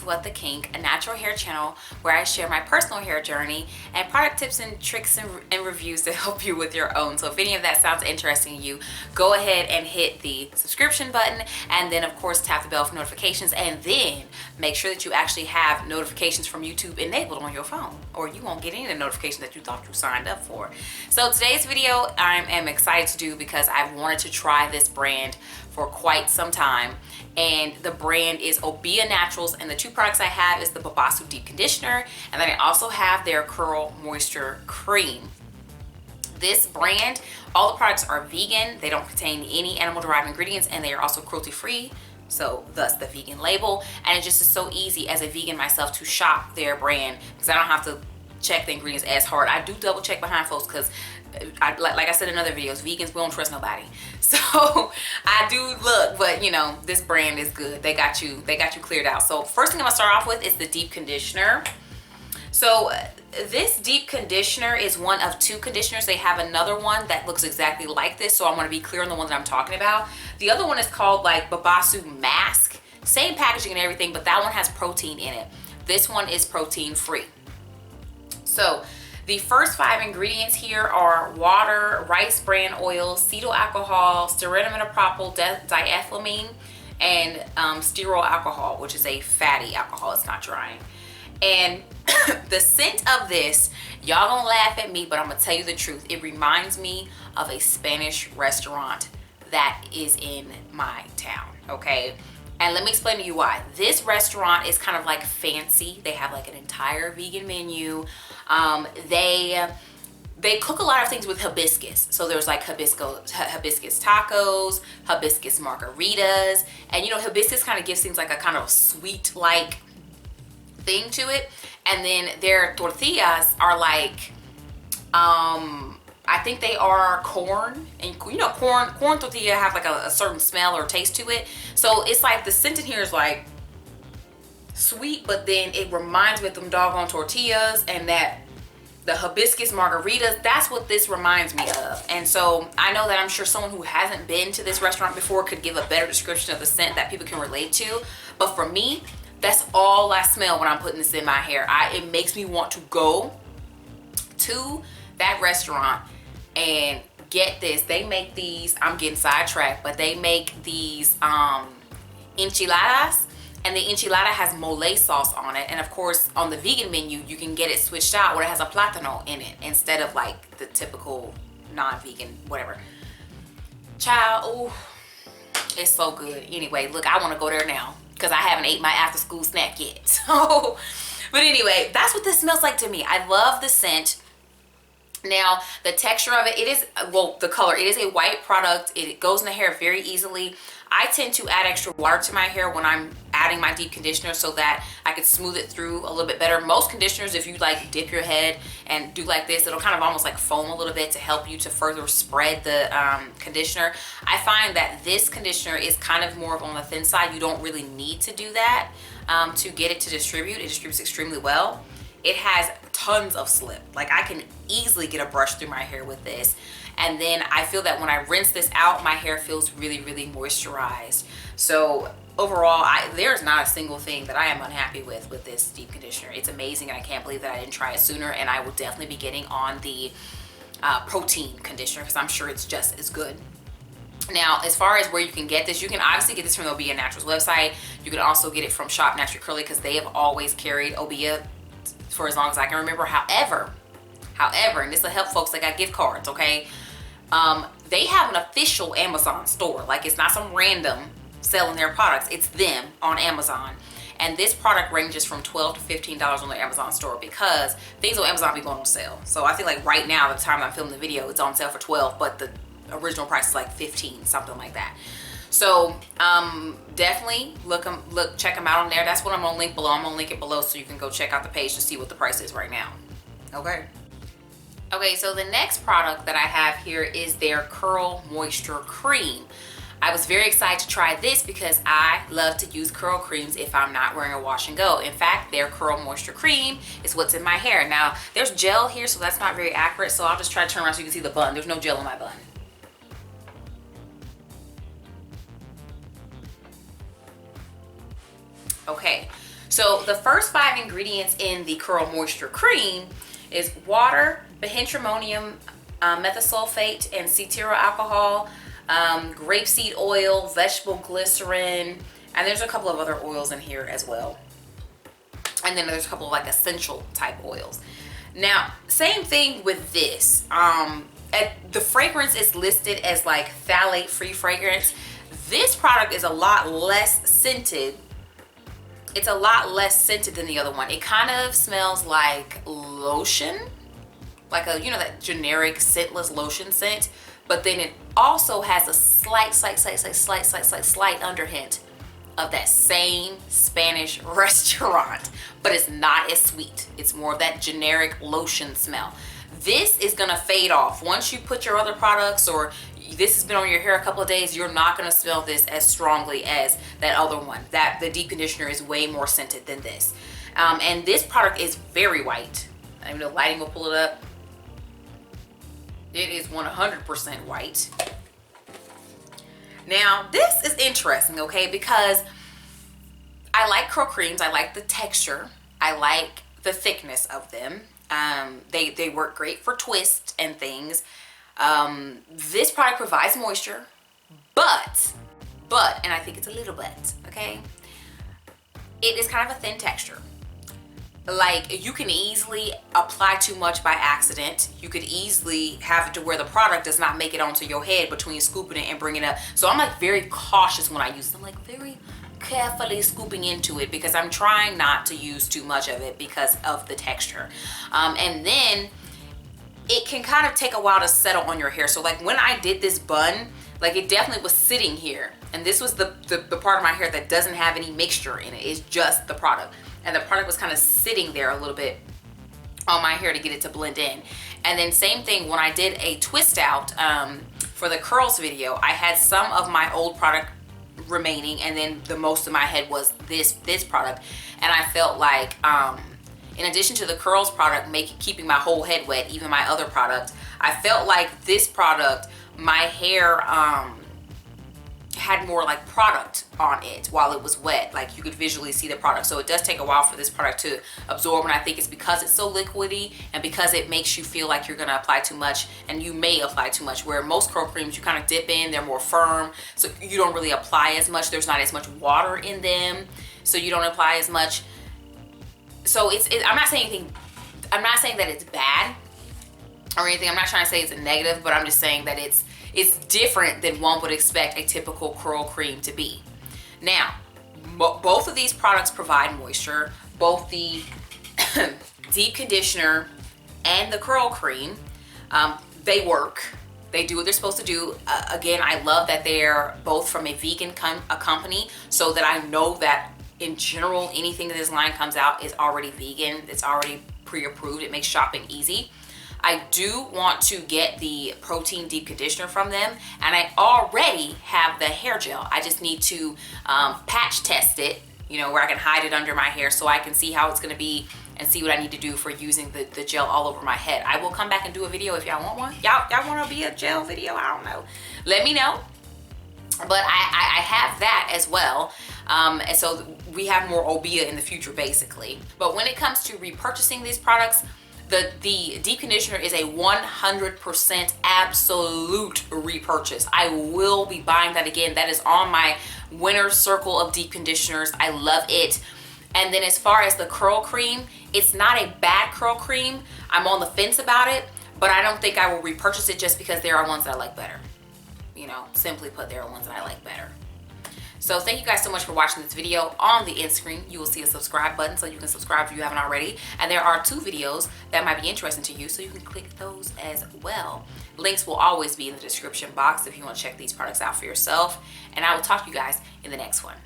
What the Kink, a natural hair channel where I share my personal hair journey and product tips and tricks and reviews to help you with your own. So if any of that sounds interesting to you, go ahead and hit the subscription button, and then of course tap the bell for notifications, and then make sure that you actually have notifications from YouTube enabled on your phone, or you won't get any of the notifications that you thought you signed up for. So today's video I am excited to do because I've wanted to try this brand for quite some time, and the brand is Obia Naturals, and the two products I have is the Babasu Deep Conditioner, and then I also have their Curl Moisture Cream. This brand, all the products are vegan, they don't contain any animal derived ingredients, and they are also cruelty free, so thus the vegan label. And it just is so easy as a vegan myself to shop their brand because I don't have to check the ingredients as hard. I do double check behind folks because like I said in other videos, vegans, we don't trust nobody. So I do look, but you know, this brand is good. They got you cleared out. So first thing I'm gonna start off with is the deep conditioner. So this deep conditioner is one of two conditioners. They have another one that looks exactly like this, so I want to be clear on the one that I'm talking about. The other one is called like Babasu Mask. Same packaging and everything, but that one has protein in it. This one is protein free. So the first 5 ingredients here are water, rice bran oil, cetyl alcohol, styrenimetopropyl diethylamine, and sterol alcohol, which is a fatty alcohol. It's not drying. And the scent of this, y'all gonna laugh at me, but I'm gonna tell you the truth. It reminds me of a Spanish restaurant that is in my town, okay? And let me explain to you why. This restaurant is kind of like fancy. They have like an entire vegan menu. They cook a lot of things with hibiscus. So there's like hibiscus tacos, hibiscus margaritas. And you know, hibiscus kind of gives things like a kind of sweet like thing to it. And then their tortillas are like, I think they are corn, and you know, corn tortilla have like a certain smell or taste to it. So it's like the scent in here is like sweet, but then it reminds me of them doggone tortillas and that the hibiscus margaritas. That's what this reminds me of. And so I know that I'm sure someone who hasn't been to this restaurant before could give a better description of the scent that people can relate to. But for me, that's all I smell when I'm putting this in my hair. It makes me want to go to that restaurant and get this. They make these, I'm getting sidetracked, but they make these enchiladas, and the enchilada has mole sauce on it. And of course, on the vegan menu, you can get it switched out where it has a plátano in it instead of like the typical non-vegan whatever. Child, oh, it's so good. Anyway, look, I want to go there now because I haven't ate my after school snack yet. So, but anyway, that's what this smells like to me. I love the scent. Now, the texture of it is, well, the color, it is a white product. It goes in the hair very easily. I tend to add extra water to my hair when I'm adding my deep conditioner so that I could smooth it through a little bit better. Most conditioners, if you like dip your head and do like this, it'll kind of almost like foam a little bit to help you to further spread the conditioner. I find that this conditioner is kind of more on the thin side. You don't really need to do that to get it to distribute. It distributes extremely well. It has tons of slip. Like I can easily get a brush through my hair with this. And then I feel that when I rinse this out, my hair feels really, really moisturized. So overall, there's not a single thing that I am unhappy with this deep conditioner. It's amazing, and I can't believe that I didn't try it sooner. And I will definitely be getting on the protein conditioner because I'm sure it's just as good. Now, as far as where you can get this, you can obviously get this from the Obia Naturals website. You can also get it from Shop Naturally Curly because they have always carried Obeah for as long as I can remember. However, and this will help folks that got gift cards, okay? They have an official Amazon store. Like, it's not some random selling their products. It's them on Amazon. And this product ranges from $12 to $15 on the Amazon store because things on Amazon be going on sale. So I feel like right now, the time I'm filming the video, it's on sale for $12, but the original price is like $15, something like that. So definitely check them out on there. That's what I'm gonna link below. I'm gonna link it below so you can go check out the page to see what the price is right now. Okay, so the next product that I have here is their Curl Moisture Cream. I was very excited to try this because I love to use curl creams if I'm not wearing a wash and go. In fact, their Curl Moisture Cream is what's in my hair. Now, there's gel here, so that's not very accurate, so I'll just try to turn around so you can see the bun. There's no gel in my bun. Okay, So the first 5 ingredients in the Curl Moisture Cream is water, bihydramonium, methosulfate, and cetyl alcohol, grapeseed oil, vegetable glycerin, and there's a couple of other oils in here as well. And then there's a couple of like essential type oils. Now, same thing with this. The fragrance is listed as like phthalate free fragrance. This product is a lot less scented. It's a lot less scented than the other one. It kind of smells like lotion, like a, you know, that generic scentless lotion scent, but then it also has a slight underhint of that same Spanish restaurant, but it's not as sweet. It's more of that generic lotion smell. This is gonna fade off. Once you put your other products, or this has been on your hair a couple of days, you're not gonna smell this as strongly as that other one. That the deep conditioner is way more scented than this. And this product is very white. I mean, the lighting will pull it up. It is 100% white. Now, this is interesting, okay, because I like curl creams. I like the texture. I like the thickness of them. They work great for twists and things. This product provides moisture, but, and I think it's a little but, okay, it is kind of a thin texture. Like, you can easily apply too much by accident. You could easily have it to where the product does not make it onto your head between scooping it and bringing it up. So I'm like very cautious when I use it. I'm like very carefully scooping into it because I'm trying not to use too much of it because of the texture. And then it can kind of take a while to settle on your hair. So like when I did this bun, like it definitely was sitting here. And this was the part of my hair that doesn't have any mixture in it. It's just the product. And the product was kind of sitting there a little bit on my hair to get it to blend in. And then same thing when I did a twist out for the curls video, I had some of my old product remaining, and then the most of my head was this product. And I felt like in addition to the curls product keeping my whole head wet, even my other product, I felt like this product, my hair had more like product on it while it was wet. Like you could visually see the product. So it does take a while for this product to absorb, and I think it's because it's so liquidy and because it makes you feel like you're gonna apply too much, and you may apply too much, where most curl creams you kind of dip in, they're more firm, so you don't really apply as much. There's not as much water in them, so you don't apply as much. So I'm not saying anything, I'm not saying that it's bad or anything. I'm not trying to say it's a negative, but I'm just saying that it's different than one would expect a typical curl cream to be. Now, both of these products provide moisture. Both the deep conditioner and the curl cream, they work. They do what they're supposed to do. Again, I love that they're both from a vegan company, so that I know that in general, anything that this line comes out is already vegan. It's already pre-approved. It makes shopping easy. I do want to get the protein deep conditioner from them, and I already have the hair gel. I just need to patch test it, you know, where I can hide it under my hair so I can see how it's gonna be and see what I need to do for using the gel all over my head. I will come back and do a video if y'all want one. Y'all want to be a gel video? I don't know. Let me know. But I have that as well. And so we have more Obeah in the future, basically. But when it comes to repurchasing these products, the deep conditioner is a 100% absolute repurchase. I will be buying that again. That is on my winner circle of deep conditioners. I love it. And then as far as the curl cream, it's not a bad curl cream. I'm on the fence about it, but I don't think I will repurchase it just because there are ones that I like better. You know, simply put, there are ones that I like better. So thank you guys so much for watching this video. On the end screen, you will see a subscribe button, so you can subscribe if you haven't already. And there are 2 videos that might be interesting to you, so you can click those as well. Links will always be in the description box if you want to check these products out for yourself. And I will talk to you guys in the next one.